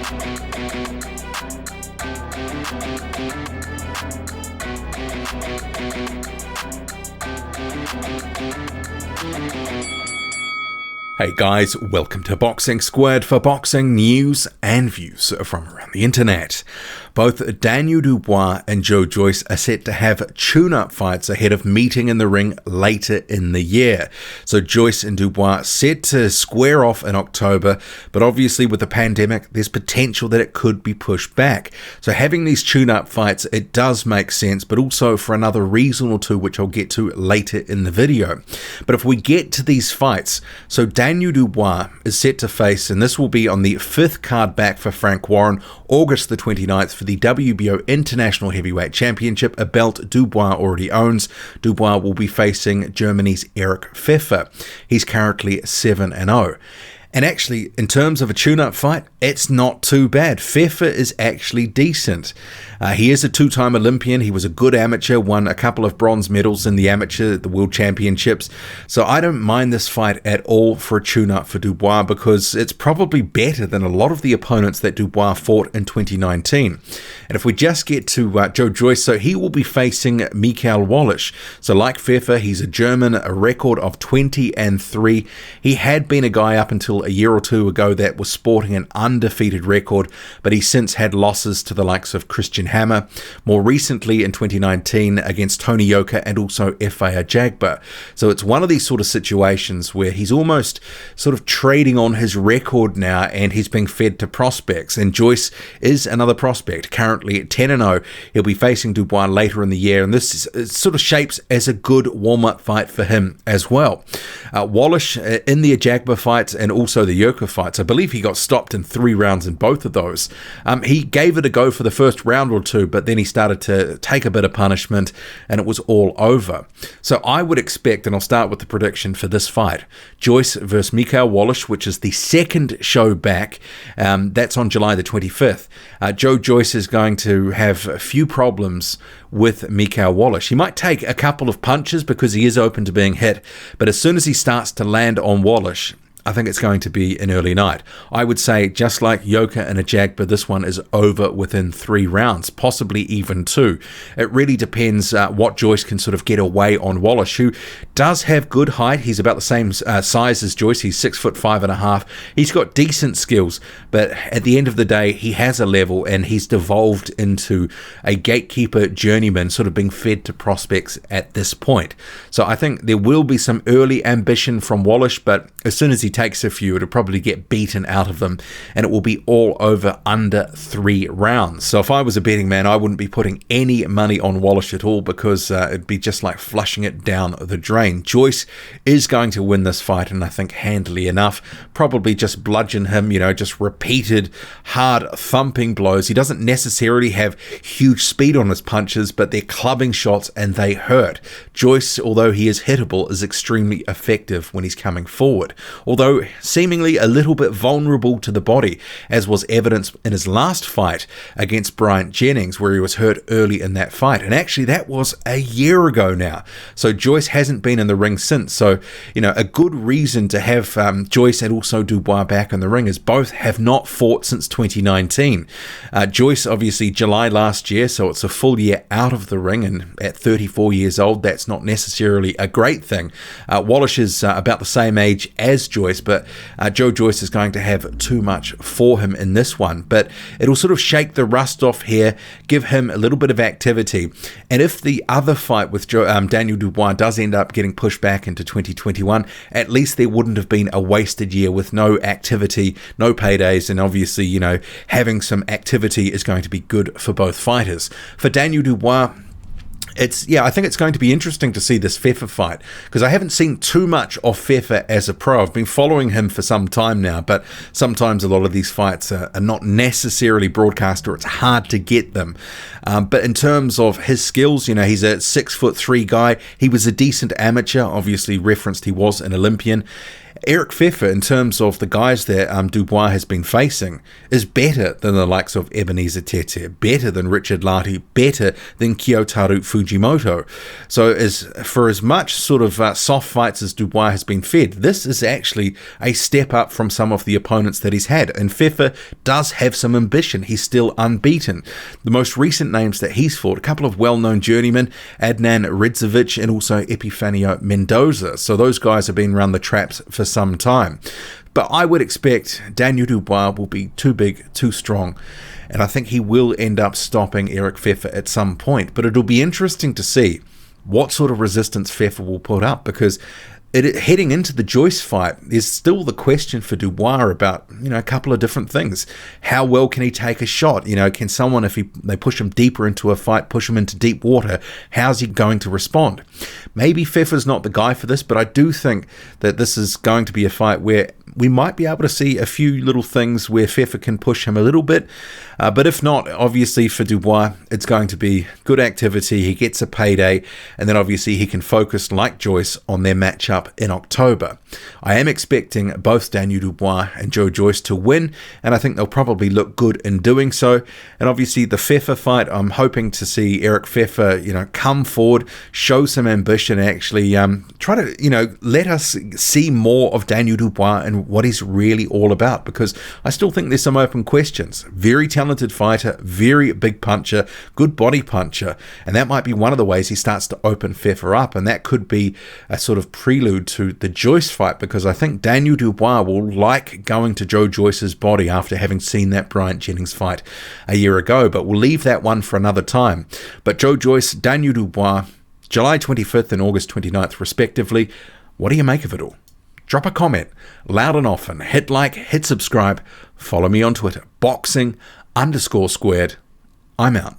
Hey guys, welcome to Boxing Squared for boxing news and views from around the internet. Both Daniel Dubois and Joe Joyce are set to have tune-up fights ahead of meeting in the ring later in the year. So Joyce and Dubois set to square off in October, but obviously with the pandemic, there's potential that it could be pushed back. So having these tune-up fights, it does make sense, but also for another reason or two, which I'll get to later in the video. But if we get to these fights, so Daniel Dubois is set to face, and this will be on the 5th card back for Frank Warren, August the 29th for the WBO International Heavyweight Championship, a belt Dubois already owns. Dubois will be facing Germany's Erik Pheifer. He's currently 7-0. And actually, in terms of a tune-up fight, it's not too bad. Pfeiffer is actually decent. He is a two-time Olympian. He was a good amateur, won a couple of bronze medals in the amateur, the World Championships. So I don't mind this fight at all for a tune-up for Dubois because it's probably better than a lot of the opponents that Dubois fought in 2019. And if we just get to Joe Joyce, so he will be facing Michael Wallisch. So like Pfeiffer, he's a German, a record of 20-3. He had been a guy up until a year or two ago that was sporting an undefeated record, but he's since had losses to the likes of Christian Hammer, more recently in 2019 against Tony Yoka and also Erik Pheifer. So it's one of these sort of situations where he's almost sort of trading on his record now and he's being fed to prospects, and Joyce is another prospect, currently at 10-0. He'll be facing Dubois later in the year, and this sort of shapes as a good warm-up fight for him as well. Wallisch in the Ajagba fights and also the Yoka fights, I believe he got stopped in 3 rounds in both of those. He gave it a go for the first round or two, but then he started to take a bit of punishment and it was all over. So I would expect, and I'll start with the prediction for this fight, Joyce versus Michael Wallisch, which is the second show back. That's on July the 25th. Joe Joyce is going to have a few problems with Michael Wallisch. He might take a couple of punches because he is open to being hit, but as soon as he starts to land on Wallisch, I think it's going to be an early night. I would say, just like Yoka and Ajagba, this one is over within 3 rounds, possibly even 2. It really depends what Joyce can sort of get away on Wallisch, who does have good height. He's about the same size as Joyce. He's 6'5.5". He's got decent skills, but at the end of the day, he has a level and he's devolved into a gatekeeper journeyman, sort of being fed to prospects at this point. So I think there will be some early ambition from Wallisch, but as soon as he takes a few, it'll probably get beaten out of them and it will be all over under 3 rounds. So if I was a betting man, I wouldn't be putting any money on Wallisch at all because it'd be just like flushing it down the drain. Joyce is going to win this fight, and I think handily enough. Probably just bludgeon him, just repeated hard thumping blows. He doesn't necessarily have huge speed on his punches, but they're clubbing shots and they hurt. Joyce, although he is hittable, is extremely effective when he's coming forward, although seemingly a little bit vulnerable to the body, as was evidenced in his last fight against Bryant Jennings, where he was hurt early in that fight. And actually that was a year ago now, so Joyce hasn't been in the ring since. So a good reason to have Joyce and also Dubois back in the ring is both have not fought since 2019. Joyce obviously July last year, so it's a full year out of the ring, and at 34 years old that's not necessarily a great thing. Wallisch is about the same age as Joyce, but Joe Joyce is going to have too much for him in this one. But it'll sort of shake the rust off here, give him a little bit of activity. And if the other fight with Daniel Dubois does end up getting pushed back into 2021, at least there wouldn't have been a wasted year with no activity, no paydays, and obviously, having some activity is going to be good for both fighters. For Daniel Dubois, I think it's going to be interesting to see this Pfeiffer fight, because I haven't seen too much of Pfeiffer as a pro. I've been following him for some time now, but sometimes a lot of these fights are not necessarily broadcast, or it's hard to get them. But in terms of his skills, he's a 6'3" guy. He was a decent amateur, obviously referenced he was an Olympian. Erik Pheifer, in terms of the guys that Dubois has been facing, is better than the likes of Ebenezer Tete, better than Richard Lartey, better than Kyotaru Fujita. Fujimoto. So for as much sort of soft fights as Dubois has been fed, this is actually a step up from some of the opponents that he's had. And Pfeiffer does have some ambition. He's still unbeaten. The most recent names that he's fought, a couple of well-known journeymen, Adnan Ridzovic and also Epifanio Mendoza. So those guys have been around the traps for some time. But I would expect Daniel Dubois will be too big, too strong, and I think he will end up stopping Erik Pheifer at some point. But it'll be interesting to see what sort of resistance Pfeiffer will put up, because heading into the Joyce fight, there's still the question for Dubois about, a couple of different things. How well can he take a shot? Can someone, if they push him deeper into a fight, push him into deep water, how's he going to respond? Maybe Pfeiffer's not the guy for this, but I do think that this is going to be a fight where we might be able to see a few little things where Pfeiffer can push him a little bit. But if not, obviously for Dubois, it's going to be good activity. He gets a payday, and then obviously he can focus, like Joyce, on their matchup in October. I am expecting both Daniel Dubois and Joe Joyce to win, and I think they'll probably look good in doing so. And obviously the Pfeiffer fight, I'm hoping to see Erik Pheifer, come forward, show some ambition, actually try to, let us see more of Daniel Dubois and what he's really all about, because I still think there's some open questions. Very talented fighter, very big puncher, good body puncher, and that might be one of the ways he starts to open Pfeiffer up, and that could be a sort of prelude to the Joyce fight, because I think Daniel Dubois will like going to Joe Joyce's body after having seen that Bryant Jennings fight a year ago, but we'll leave that one for another time. But Joe Joyce, Daniel Dubois, July 25th and August 29th respectively. What do you make of it all? Drop a comment, loud and often, hit like, hit subscribe, follow me on Twitter, boxing_squared. I'm out.